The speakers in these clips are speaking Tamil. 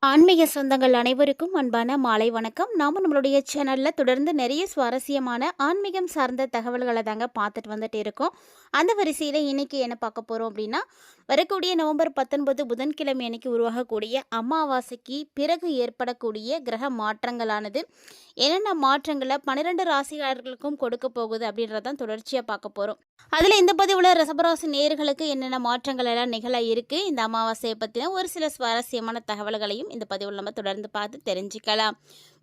ஆன்மீக சொந்தங்கள் அனைவருக்கும் அன்பான மாலை வணக்கம். நாம நம்மளுடைய சேனல்ல தொடர்ந்து நிறைய சுவாரஸ்யமான ஆன்மீகம் சார்ந்த தகவல்களை தாங்க பார்த்துட்டு வந்துட்டு இருக்கோம். அந்த வரிசையில் இன்னைக்கு என்ன பார்க்க போறோம் அப்படின்னா, வரக்கூடிய நவம்பர் 19 புதன்கிழமை அன்னைக்கு உருவாகக்கூடிய அமாவாசைக்கு பிறகு ஏற்படக்கூடிய கிரக மாற்றங்களானது என்னென்ன மாற்றங்களை 12 ராசிகாரர்களுக்கும் கொடுக்க போகுது அப்படின்றதான் தொடர்ச்சியாக பார்க்க போறோம். அதில் இந்த பதிவில் ரிஷபராசி நேயர்களுக்கு என்னென்ன மாற்றங்கள் எல்லாம் நிகழ இருக்கு, இந்த அமாவாசையை பற்றின ஒரு சில சுவாரஸ்யமான தகவல்களையும் இந்த பதிவில் நம்ம தொடர்ந்து பார்த்து தெரிஞ்சுக்கலாம்.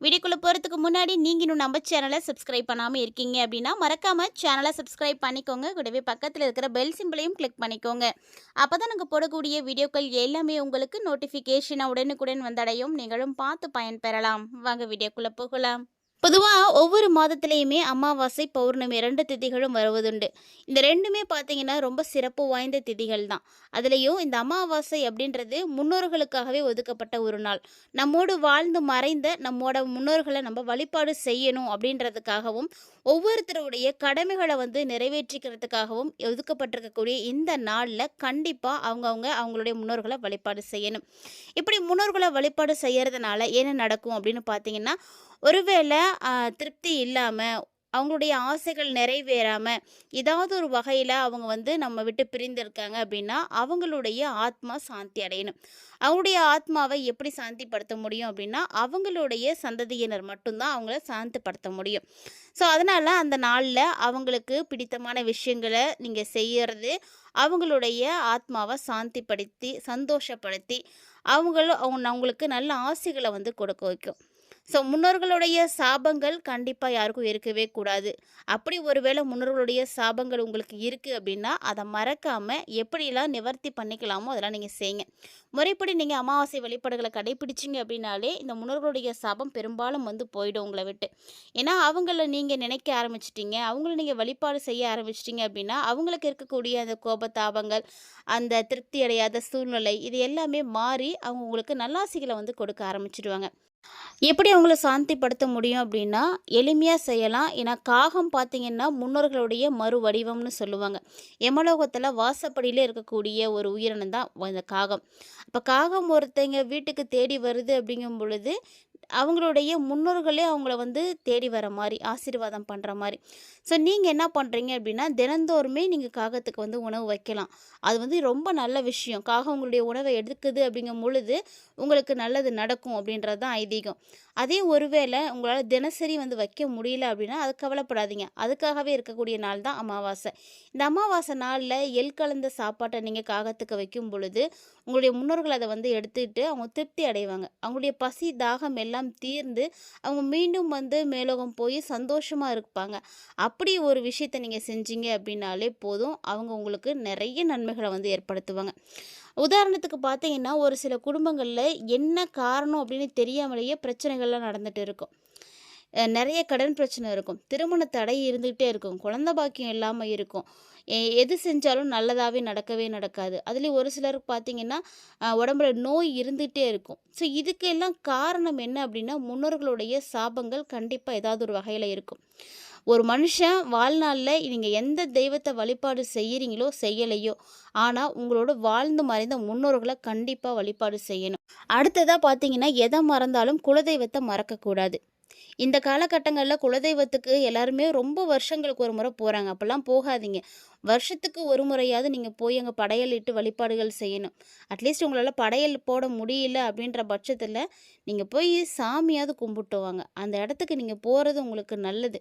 வீடியோக்குள்ளே போகிறதுக்கு முன்னாடி நீங்கள் இன்னும் நம்ம சேனலை சப்ஸ்கிரைப் பண்ணாமல் இருக்கீங்க அப்படின்னா மறக்காமல் சேனலை சப்ஸ்கிரைப் பண்ணிக்கோங்க. கூடவே பக்கத்தில் இருக்கிற பெல் சிம்பிளையும் கிளிக் பண்ணிக்கோங்க. அப்போ தான் நாங்கள் போடக்கூடிய வீடியோக்கள் எல்லாமே உங்களுக்கு நோட்டிஃபிகேஷனாக உடனுக்குடன் வந்தடையும். நீங்களும் பார்த்து பயன்பெறலாம். வாங்க வீடியோக்குள்ளே போகலாம். பொதுவாக ஒவ்வொரு மாதத்துலேயுமே அமாவாசை பௌர்ணமி 2 திதிகளும் வருவதுண்டு. இந்த ரெண்டுமே பார்த்தீங்கன்னா ரொம்ப சிறப்பு வாய்ந்த திதிகள் தான். அதுலேயும் இந்த அமாவாசை அப்படின்றது முன்னோர்களுக்காகவே ஒதுக்கப்பட்ட ஒரு நாள். நம்மோடு வாழ்ந்து மறைந்த நம்மோட முன்னோர்களை நம்ம வழிபாடு செய்யணும் அப்படின்றதுக்காகவும், ஒவ்வொருத்தருடைய கடமைகளை நிறைவேற்றிக்கிறதுக்காகவும் ஒதுக்கப்பட்டிருக்கக்கூடிய இந்த நாளில் கண்டிப்பாக அவங்களுடைய முன்னோர்களை வழிபாடு செய்யணும். இப்படி முன்னோர்களை வழிபாடு செய்யறதுனால என்ன நடக்கும் அப்படின்னு பார்த்தீங்கன்னா, ஒருவேளை திருப்தி இல்லாமல், அவங்களுடைய ஆசைகள் நிறைவேறாமல், ஏதாவது ஒரு வகையில் அவங்க நம்ம விட்டு பிரிந்திருக்காங்க அப்படின்னா, அவங்களுடைய ஆத்மா சாந்தி அடையணும். அவங்களுடைய ஆத்மாவை எப்படி சாந்திப்படுத்த முடியும் அப்படின்னா, அவங்களுடைய சந்ததியினர் மட்டும்தான் அவங்கள சாந்திப்படுத்த முடியும். ஸோ அதனால் அந்த நாளில் அவங்களுக்கு பிடித்தமான விஷயங்களை நீங்கள் செய்யறது, அவங்களுடைய ஆத்மாவை சாந்திப்படுத்தி சந்தோஷப்படுத்தி அவங்களுக்கு நல்ல ஆசைகளை கொடுக்க வைக்கும். ஸோ முன்னோர்களுடைய சாபங்கள் கண்டிப்பாக யாருக்கும் இருக்கவே கூடாது. அப்படி ஒருவேளை முன்னோர்களுடைய சாபங்கள் உங்களுக்கு இருக்குது அப்படின்னா, அதை மறக்காமல் எப்படிலாம் நிவர்த்தி பண்ணிக்கலாமோ அதெல்லாம் நீங்கள் செய்யுங்க. முறைப்படி நீங்கள் அமாவாசை வழிபாடுகளை கடைபிடிச்சிங்க அப்படின்னாலே இந்த முன்னோர்களுடைய சாபம் பெரும்பாலும் போயிடும் உங்களை விட்டு. ஏன்னா அவங்கள நீங்கள் நினைக்க ஆரம்பிச்சிட்டிங்க, அவங்கள நீங்கள் வழிபாடு செய்ய ஆரம்பிச்சிட்டிங்க அப்படின்னா, அவங்களுக்கு இருக்கக்கூடிய அந்த கோபதாபங்கள், அந்த திருப்தி அடையாத சூழ்நிலை, இது எல்லாமே மாறி அவங்க உங்களுக்கு நல்லாசிகளை கொடுக்க ஆரம்பிச்சிடுவாங்க. எப்படி அவங்கள சாந்திப்படுத்த முடியும் அப்படின்னா, எளிமையாக செய்யலாம். ஏன்னா காகம் பார்த்தீங்கன்னா முன்னோர்களுடைய மறு வடிவம்னு சொல்லுவாங்க. யமலோகத்தில் வாசப்படியிலே இருக்கக்கூடிய ஒரு உயிரினம் தான் இந்த காகம். அப்போ காகம் ஒருத்தங்க வீட்டுக்கு தேடி வருது அப்படிங்கும் பொழுது, அவங்களுடைய முன்னோர்களே அவங்கள தேடி வர மாதிரி ஆசீர்வாதம் பண்ணுற மாதிரி. ஸோ நீங்கள் என்ன பண்ணுறீங்க அப்படின்னா, தினந்தோறுமே நீங்கள் காகத்துக்கு உணவு வைக்கலாம். அது ரொம்ப நல்ல விஷயம். காகம் உங்களுடைய உணவை எடுக்குது அப்படிங்கும் பொழுது உங்களுக்கு நல்லது நடக்கும் அப்படின்றது தான் ஐதீகம். அதே ஒருவேளை உங்களால் தினசரி வைக்க முடியல அப்படின்னா அது கவலைப்படாதீங்க. அதுக்காகவே இருக்கக்கூடிய நாள் தான் அமாவாசை. இந்த அமாவாசை நாளில் எள் கலந்த சாப்பாட்டை நீங்கள் காகத்துக்கு வைக்கும் பொழுது உங்களுடைய முன்னோர்கள் அதை எடுத்துக்கிட்டு அவங்க திருப்தி அடைவாங்க. அவங்களுடைய பசி தாகம் எல்லாம் தீர்ந்து அவங்க மீண்டும் மேலோகம் போய் சந்தோஷமாக இருப்பாங்க. அப்படி ஒரு விஷயத்தை நீங்கள் செஞ்சீங்க அப்படின்னாலே போதும், அவங்க உங்களுக்கு நிறைய நன்மைகளை ஏற்படுத்துவாங்க. உதாரணத்துக்கு பார்த்தீங்கன்னா, ஒரு சில குடும்பங்களில் என்ன காரணம் அப்படின்னு தெரியாமலேயே பிரச்சனைகள்லாம் நடந்துட்டு இருக்கும். நிறைய கடன் பிரச்சனை இருக்கும், திருமண தடை இருந்துகிட்டே இருக்கும், குழந்தை பாக்கியம் இல்லாமல் இருக்கும், எது செஞ்சாலும் நல்லதாகவே நடக்கவே நடக்காது. அதுலேயும் ஒரு சிலருக்கு பார்த்தீங்கன்னா உடம்புல நோய் இருந்துகிட்டே இருக்கும். ஸோ இதுக்கெல்லாம் காரணம் என்ன அப்படின்னா, முன்னோர்களுடைய சாபங்கள் கண்டிப்பாக ஏதாவது ஒரு வகையில் இருக்கும். ஒரு மனுஷன் வாழ்நாளில் நீங்கள் எந்த தெய்வத்தை வழிபாடு செய்கிறீங்களோ செய்யலையோ, ஆனால் உங்களோட வாழ்ந்து மறைந்த முன்னோர்களை கண்டிப்பாக வழிபாடு செய்யணும். அடுத்ததாக பார்த்தீங்கன்னா, எதை மறந்தாலும் குலதெய்வத்தை மறக்கக்கூடாது. இந்த காலகட்டங்களில் குலதெய்வத்துக்கு எல்லாருமே ரொம்ப வருஷங்களுக்கு ஒரு முறை போகிறாங்க. அப்போல்லாம் போகாதீங்க. வருஷத்துக்கு ஒரு முறையாவது நீங்கள் போய் அங்கே படையலிட்டு வழிபாடுகள் செய்யணும். அட்லீஸ்ட் உங்களால் படையல் போட முடியல அப்படின்ற பட்சத்தில் நீங்கள் போய் சாமியாவது கும்பிட்டு வாங்க. அந்த இடத்துக்கு நீங்கள் போகிறது உங்களுக்கு நல்லது.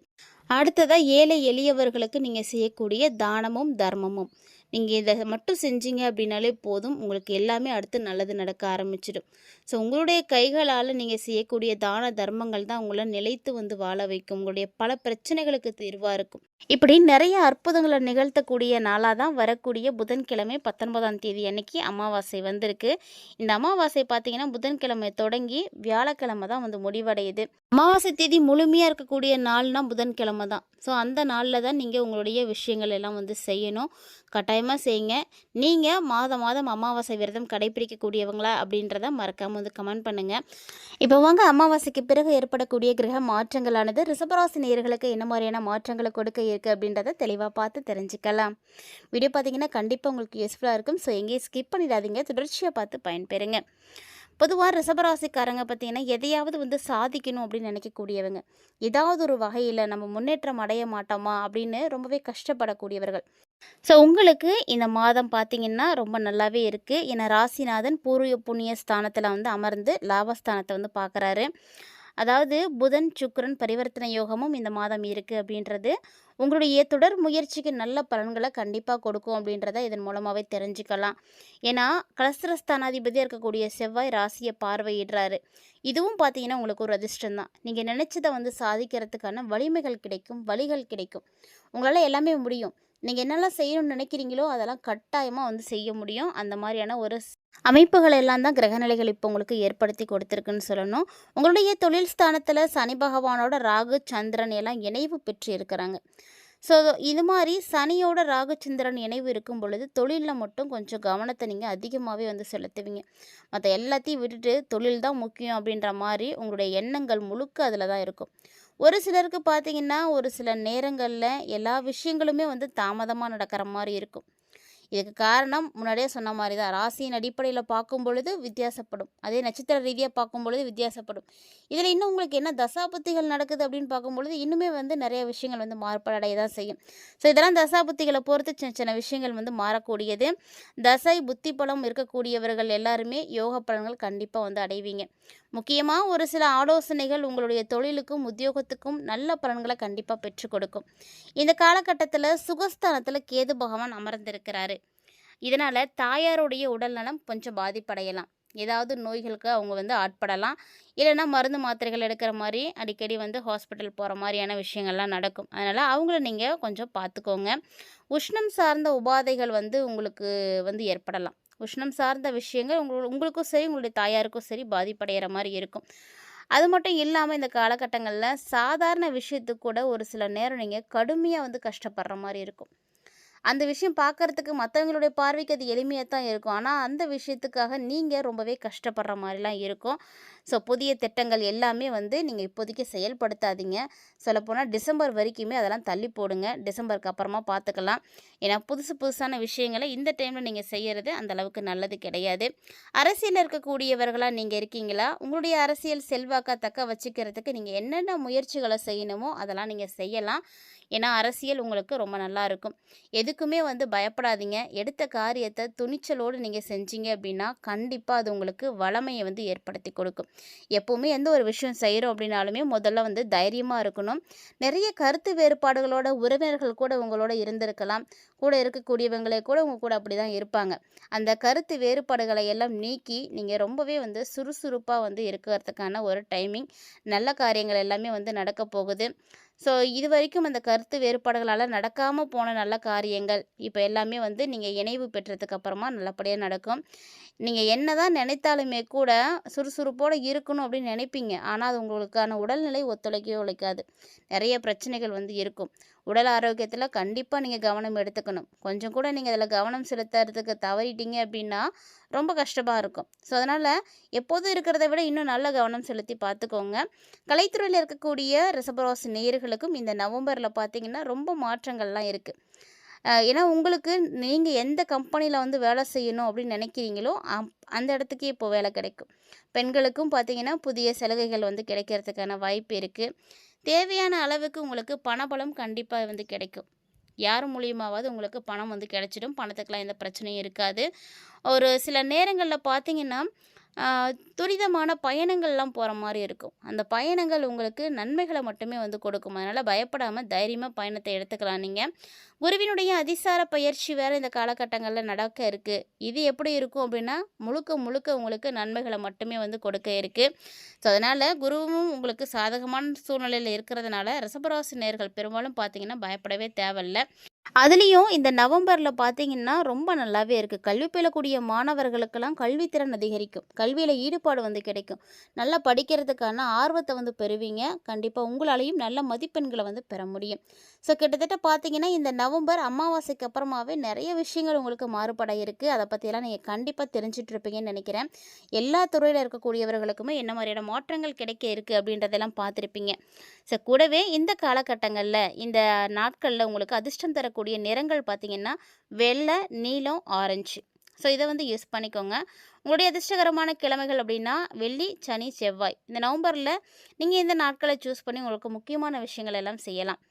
அடுத்ததாக ஏழை எளியவர்களுக்கு நீங்கள் செய்யக்கூடிய தானமும் தர்மமும். நீங்கள் இதை மட்டும் செஞ்சீங்க அப்படின்னாலே போதும், உங்களுக்கு எல்லாமே அடுத்து நல்லது நடக்க ஆரம்பிச்சிடும். ஸோ உங்களுடைய கைகளால் நீங்கள் செய்யக்கூடிய தான தர்மங்கள் தான் உங்களை நிலைத்து வாழ வைக்கும். உங்களுடைய பல பிரச்சனைகளுக்கு தீர்வாக இருக்கும். இப்படி நிறைய அற்புதங்களை நிகழ்த்தக்கூடிய நாளாக தான் வரக்கூடிய புதன்கிழமை 19ஆம் தேதி அன்னைக்கு அமாவாசை வந்திருக்கு. இந்த அமாவாசை பார்த்தீங்கன்னா புதன்கிழமை தொடங்கி வியாழக்கிழமை தான் முடிவடையுது. அமாவாசை தேதி முழுமையாக இருக்கக்கூடிய நாள்னா புதன்கிழமை தான். ஸோ அந்த நாளில் தான் நீங்கள் உங்களுடைய விஷயங்கள் எல்லாம் செய்யணும். கட்டாயமாக செய்யுங்க. நீங்கள் மாதம் மாதம் அமாவாசை விரதம் கடைபிடிக்கக்கூடியவங்களா அப்படின்றத மறக்காமல் கமெண்ட் பண்ணுங்கள். இப்போ அமாவாசைக்கு பிறகு ஏற்படக்கூடிய கிரக மாற்றங்களானது ரிஷபராசி நேயர்களுக்கு என்ன மாதிரியான மாற்றங்களை கொடுக்க இருக்குது அப்படின்றத தெளிவாக பார்த்து தெரிஞ்சுக்கலாம். வீடியோ பார்த்தீங்கன்னா கண்டிப்பாக உங்களுக்கு யூஸ்ஃபுல்லாக இருக்கும். ஸோ எங்கேயும் ஸ்கிப் பண்ணிடாதீங்க, தொடர்ச்சியாக பார்த்து பயன்பெறுங்க. பொதுவா ரிஷபராசிக்காரங்க பார்த்தீங்கன்னா, எதையாவது வந்து சாதிக்கணும் அப்படின்னு நினைக்கக்கூடியவங்க. ஏதாவது ஒரு வகையில நம்ம முன்னேற்றம் அடைய மாட்டோமா அப்படின்னு ரொம்பவே கஷ்டப்படக்கூடியவர்கள். ஸோ உங்களுக்கு இந்த மாதம் பார்த்தீங்கன்னா, ரொம்ப நல்லாவே இருக்கு. ஏன்னா ராசிநாதன் பூர்வ புண்ணிய ஸ்தானத்தில வந்து அமர்ந்து லாபஸ்தானத்த வந்து பார்க்குறாரு. அதாவது புதன், சுக்கிரன் பரிவர்த்தனை யோகமும் இந்த மாதம் இருக்கு அப்படின்றது, உங்களுடைய தொடர் முயற்சிக்கு நல்ல பலன்கள கண்டிப்பா கொடுக்கும் அப்படின்றத இதன் மூலமாவே தெரிஞ்சுக்கலாம். ஏன்னா, கலஸ்திரஸ்தானாதிபதியா இருக்கக்கூடிய செவ்வாய் ராசிய பார்வையிடுறாரு. இதுவும் பார்த்தீங்கன்னா, உங்களுக்கு ஒரு அதிர்ஷ்டம் தான். நீங்க நினைச்சத வந்து சாதிக்கிறதுக்கான வலிமைகள் கிடைக்கும், வழிகள் கிடைக்கும். உங்களால எல்லாமே முடியும். நீங்க என்னெல்லாம் செய்யணும்னு நினைக்கிறீங்களோ, அதெல்லாம் கட்டாயமா வந்து செய்ய முடியும். அந்த மாரியான ஒரு அமைப்புகள் எல்லாம் தான் கிரகநிலைகள் இப்போ உங்களுக்கு ஏற்படுத்தி கொடுத்துருக்குன்னு சொல்லணும். உங்களுடைய தொழில் ஸ்தானத்துல சனி பகவானோட ராகு, சந்திரன் எல்லாம் இணைவு பெற்று இருக்கிறாங்க. ஸோ இது மாரி சனியோட ராகு, சந்திரன் இணைவு இருக்கும் பொழுது, தொழில்ல மட்டும் கொஞ்சம் கவனத்த நீங்க அதிகமாவே வந்து செலுத்துவீங்க. மத்த எல்லாத்தையும் விட்டுட்டு தொழில் தான் முக்கியம் அப்படின்ற மாரி உங்களுடைய எண்ணங்கள் முழுக்க அதில தான் இருக்கும். ஒரு சிலருக்கு பார்த்தீங்கன்னா, ஒரு சில நேரங்கள்ல எல்லா விஷயங்களுமே வந்து தாமதமா நடக்கிற மாரி இருக்கும். இதுக்கு காரணம் முன்னாடியே சொன்ன மாரி தான். ராசியின் அடிப்படையில பார்க்கும் பொழுது வித்தியாசப்படும். அதே நட்சத்திர ரீதியா பார்க்கும் பொழுது வித்தியாசப்படும். இதில இன்னும் உங்களுக்கு என்ன தசாபுத்திகள் நடக்குது அப்படின்னு பார்க்கும்பொழுது, இன்னுமே வந்து நெறைய விஷயங்கள் வந்து மாறுபாடடைய தான் செய்யும். ஸோ இதெல்லாம் தசாபுத்திகள பொறுத்து சின்ன சின்ன விஷயங்கள் வந்து மாறக்கூடியது. தசை, புத்தி பலம் இருக்கக்கூடியவர்கள் எல்லாருமே யோக பலன்கள் கண்டிப்பா வந்து அடைவீங்க. முக்கியமா ஒரு சில ஆலோசனைகள் உங்களுடைய தொழிலுக்கும், உத்தியோகத்துக்கும் நல்ல பலன்கள கண்டிப்பா பெற்றுக் கொடுக்கும். இந்த காலகட்டத்தில சுகஸ்தானத்தில கேது பகவான் அமர்ந்திருக்கிறாரு. இதனால தாயாருடைய உடல்நலம் கொஞ்சம் பாதிப்படையலாம். ஏதாவது நோய்களுக்கு அவங்க வந்து ஆட்படலாம். இல்லைன்னா மருந்து மாத்திரைகள் எடுக்கிற மாரி அடிக்கடி வந்து ஹாஸ்பிட்டல் போற மாரியான விஷயங்கள்லாம் நடக்கும். அதனால அவங்கள நீங்க கொஞ்சம் பார்த்துக்கோங்க. உஷ்ணம் சார்ந்த உபாதைகள் வந்து உங்களுக்கு வந்து ஏற்படலாம். உஷ்ணம் சார்ந்த விஷயங்கள் உங்களுக்கும் சரி, உங்களுடைய தாயாருக்கும் சரி பாதிப்படையிற மாரி இருக்கும். அது மட்டும் இல்லாம இந்த காலகட்டங்கள்ல சாதாரண விஷயத்துக்கு கூட ஒரு சில நேரம் நீங்க கடுமையா வந்து கஷ்டப்படுற மாரி இருக்கும். அந்த விஷயம் பார்க்கறதுக்கு மத்தவங்களுடைய பார்வைக்கு அது எளிமையா தான் இருக்கும். ஆனா, அந்த விஷயத்துக்காக நீங்க ரொம்பவே கஷ்டப்படுற மாரிலாம் இருக்கும். ஸோ, புதிய திட்டங்கள் எல்லாமே வந்து நீங்க இப்போதைக்கு செயல்படுத்தாதீங்க. சொல்லப்போனா டிசம்பர் வரைக்குமே அதெல்லாம் தள்ளி போடுங்க. டிசம்பருக்கு அப்புறமா பார்த்துக்கலாம். ஏன்னா, புதுசு புதுசான விஷயங்கள இந்த டைம்ல நீங்க செய்யறது அந்த அளவுக்கு நல்லது கிடையாது. அரசியல்ல இருக்கக்கூடியவர்களா நீங்க இருக்கீங்களா? உங்களுடைய அரசியல் செல்வாக்க தக்க வச்சுக்கிறதுக்கு நீங்க என்னென்ன முயற்சிகள செய்யணுமோ, அதெல்லாம் நீங்க செய்யலாம். ஏன்னா, அரசியல் உங்களுக்கு ரொம்ப நல்லா இருக்கும். எதுக்குமே வந்து பயப்படாதீங்க. எடுத்த காரியத்த துணிச்சலோடு நீங்க செஞ்சீங்க அப்படின்னா, கண்டிப்பா அது உங்களுக்கு வளமைய வந்து ஏற்படுத்தி கொடுக்கும். எப்பவுமே எந்த ஒரு விஷயம் செய்றோம் அப்படின்னாலுமே, முதல்ல வந்து தைரியமா இருக்கணும். நெறைய கருத்து வேறுபாடுகளோட உறவினர்கள் கூட உங்களோட இருந்திருக்கலாம். கூட இருக்கக்கூடியவங்களே கூட உங்க கூட அப்படிதான் இருப்பாங்க. அந்த கருத்து வேறுபாடுகளை எல்லாம் நீக்கி, நீங்க ரொம்பவே வந்து சுறுசுறுப்பா வந்து இருக்கிறதுக்கான ஒரு டைமிங், நல்ல காரியங்கள் எல்லாமே வந்து நடக்கப் போகுது. ஸோ இதுவரைக்கும் அந்த கருத்து வேறுபாடுகளால நடக்காம போன நல்ல காரியங்கள், இப்ப எல்லாமே வந்து நீங்க இணைவு பெற்றதுக்கு அப்புறமா நல்லபடியா நடக்கும். நீங்க என்னதான் நினைத்தாலுமே கூட சுறுசுறுப்போட இருக்கணும் அப்படின்னு நினைப்பீங்க. ஆனா, அது உங்களுக்கான உடல்நிலை ஒத்துழைக்கவே ஒழைக்காது. நெறைய பிரச்சனைகள் வந்து இருக்கும். உடல் ஆரோக்கியத்துல கண்டிப்பா நீங்க கவனம் எடுத்துக்கணும். கொஞ்சம் கூட நீங்க அதில கவனம் செலுத்துறதுக்கு தவறிட்டீங்க அப்படின்னா, ரொம்ப கஷ்டமா இருக்கும். ஸோ, அதனால எப்போதும் இருக்கிறத விட இன்னும் நல்ல கவனம் செலுத்தி பார்த்துக்கோங்க. கலைத்துறையில இருக்கக்கூடிய ரிஷபராசி நேயர்களுக்கும் இந்த நவம்பர்ல பார்த்தீங்கன்னா, ரொம்ப மாற்றங்கள்லாம் இருக்கு. ஏன்னா உங்களுக்கு நீங்க எந்த கம்பெனியில வந்து வேலை செய்யணும் அப்படின்னு நினைக்கிறீங்களோ, அந்த இடத்துக்கே இப்போ வேலை கிடைக்கும். பெண்களுக்கும் பார்த்தீங்கன்னா, புதிய சலுகைகள் வந்து கிடைக்கிறதுக்கான வாய்ப்பு இருக்கு. தேவையான அளவுக்கு உங்களுக்கு பணபலம் கண்டிப்பா வந்து கிடைக்கும். யார் மூலியமாவது உங்களுக்கு பணம் வந்து கிடைச்சிடும். பணத்துக்கெல்லாம் எந்த பிரச்சனையும் இருக்காது. ஒரு சில நேரங்கள்ல பார்த்தீங்கன்னா, ஆ துரிதமான பயணங்கள்லாம் போற மாரி இருக்கும். அந்த பயணங்கள் உங்களுக்கு நன்மைகள மட்டுமே வந்து கொடுக்கும். அதனால பயப்படாம தைரியமா பயணத்த எடுத்துக்கலாம் நீங்க. குருவினுடைய அதிசார பயிற்சி வேற இந்த காலகட்டங்கள்ல நடக்க இருக்கு. இது எப்படி இருக்கும் அப்படின்னா, முழுக்க முழுக்க உங்களுக்கு நன்மைகள மட்டுமே வந்து கொடுக்க இருக்கு. ஸோ, அதனால குருவும் உங்களுக்கு சாதகமான சூழ்நிலையில இருக்கிறதுனால, ரிஷபராசி நேயர்கள் பெரும்பாலும் பார்த்தீங்கன்னா, பயப்படவே தேவையில்ல. அதுலயும் இந்த நவம்பர்ல பார்த்தீங்கன்னா, ரொம்ப நல்லாவே இருக்கு. கல்வி பயிலக்கூடிய மாணவர்களுக்கெல்லாம் கல்வித்திறன் அதிகரிக்கும். கல்வியில ஈடுபாடு வந்து கிடைக்கும். நல்லா படிக்கிறதுக்கான ஆர்வத்த வந்து பெறுவீங்க. கண்டிப்பா உங்களாலயும் நல்ல மதிப்பெண்கள வந்து பெற முடியும். ஸோ கிட்டத்தட்ட பார்த்தீங்கன்னா, இந்த நவம்பர் அமாவாசைக்கு அப்புறமாவே நெறைய விஷயங்கள் உங்களுக்கு மாறுபட இருக்கு. அத பத்தியெல்லாம் நீங்க கண்டிப்பா தெரிஞ்சுட்டு இருப்பீங்கன்னு நெனைக்கிறேன். எல்லா துறையில இருக்கக்கூடியவர்களுக்குமே என்ன மாரியான மாற்றங்கள் கிடைக்க இருக்கு அப்படின்றதெல்லாம் பார்த்துருப்பீங்க. ஸோ கூடவே இந்த காலகட்டங்கள்ல, இந்த நாட்கள்ல உங்களுக்கு அதிர்ஷ்டம் தரக்கூடிய நிறங்கள் பார்த்தீங்கன்னா, வெள்ளை, நீலம், ஆரஞ்சு. ஸோ இதை வந்து யூஸ் பண்ணிக்கோங்க. உங்களுடைய அதிர்ஷ்டகரமான கிழமைகள் அப்படின்னா வெள்ளி, சனி, செவ்வாய். இந்த நவம்பரில் நீங்கள் இந்த நாட்களை சூஸ் பண்ணி உங்களுக்கு முக்கியமான விஷயங்கள் எல்லாம் செய்யலாம்.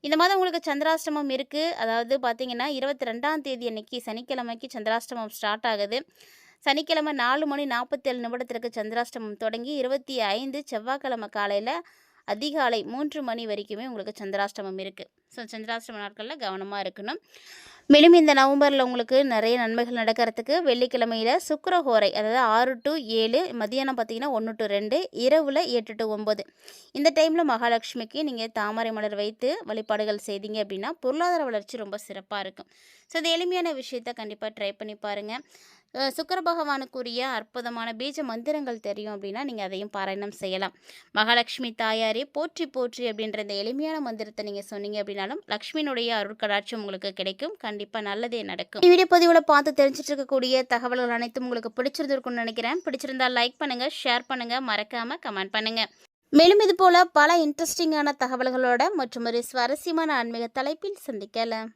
இந்த மாதம் உங்களுக்கு சந்திராஷ்டமம் இருக்குது. அதாவது பார்த்தீங்கன்னா 22ஆம் தேதி அன்னைக்கு சனிக்கிழமைக்கு சந்திராஷ்டமம் ஸ்டார்ட் ஆகுது. சனிக்கிழமை 4:47 சந்திராஷ்டமம் தொடங்கி 25 செவ்வாய்க்கிழமை காலையில் அதிகாலை 3 மணி வரைக்குமே உங்களுக்கு சந்திராஷ்டமம் இருக்குது. ஸோ சந்திராஷ்டம நாட்களில் கவனமாக இருக்கணும். மேலும் இந்த நவம்பரில் உங்களுக்கு நிறைய நன்மைகள் நடக்கிறதுக்கு வெள்ளிக்கிழமையில் சுக்கிரஹோரை, அதாவது 6 to 7, மதியானம் பார்த்தீங்கன்னா 1 to 2, இரவில் 8 to 9. இந்த டைமில் மகாலட்சுமிக்கு நீங்கள் தாமரை மலர் வைத்து வழிபாடுகள் செய்தீங்க அப்படின்னா பொருளாதார வளர்ச்சி ரொம்ப சிறப்பாக இருக்கும். ஸோ இந்த எளிமையான விஷயத்தை கண்டிப்பாக ட்ரை பண்ணி பாருங்கள். சுக்கிர பகவானுக்குரிய அற்புதமான பீஜ மந்திரங்கள் தெரியும் அப்படின்னா நீங்கள் அதையும் பாராயணம் செய்யலாம். மகாலட்சுமி தாயாரே போற்றி போற்றி அப்படின்ற இந்த எளிமையான மந்திரத்தை நீங்கள் சொன்னீங்க அப்படின்னாலும் லக்ஷ்மியினுடைய அருட்கடாட்சியம் உங்களுக்கு கிடைக்கும். கண்டிப்பாக நல்லதே நடக்கும். வீடியோ பதிவில் பார்த்து தெரிஞ்சிட்டு இருக்கக்கூடிய தகவல்கள் அனைத்தும் உங்களுக்கு பிடிச்சிருந்துருக்கும்னு நினைக்கிறேன். பிடிச்சிருந்தால் லைக் பண்ணுங்கள், ஷேர் பண்ணுங்கள், மறக்காமல் கமெண்ட் பண்ணுங்கள். மேலும் இது போல் பல இன்ட்ரெஸ்டிங்கான தகவல்களோட மற்றும் ஒரு சுவாரஸ்யமான ஆன்மீக தலைப்பில் சந்திக்கலாம்.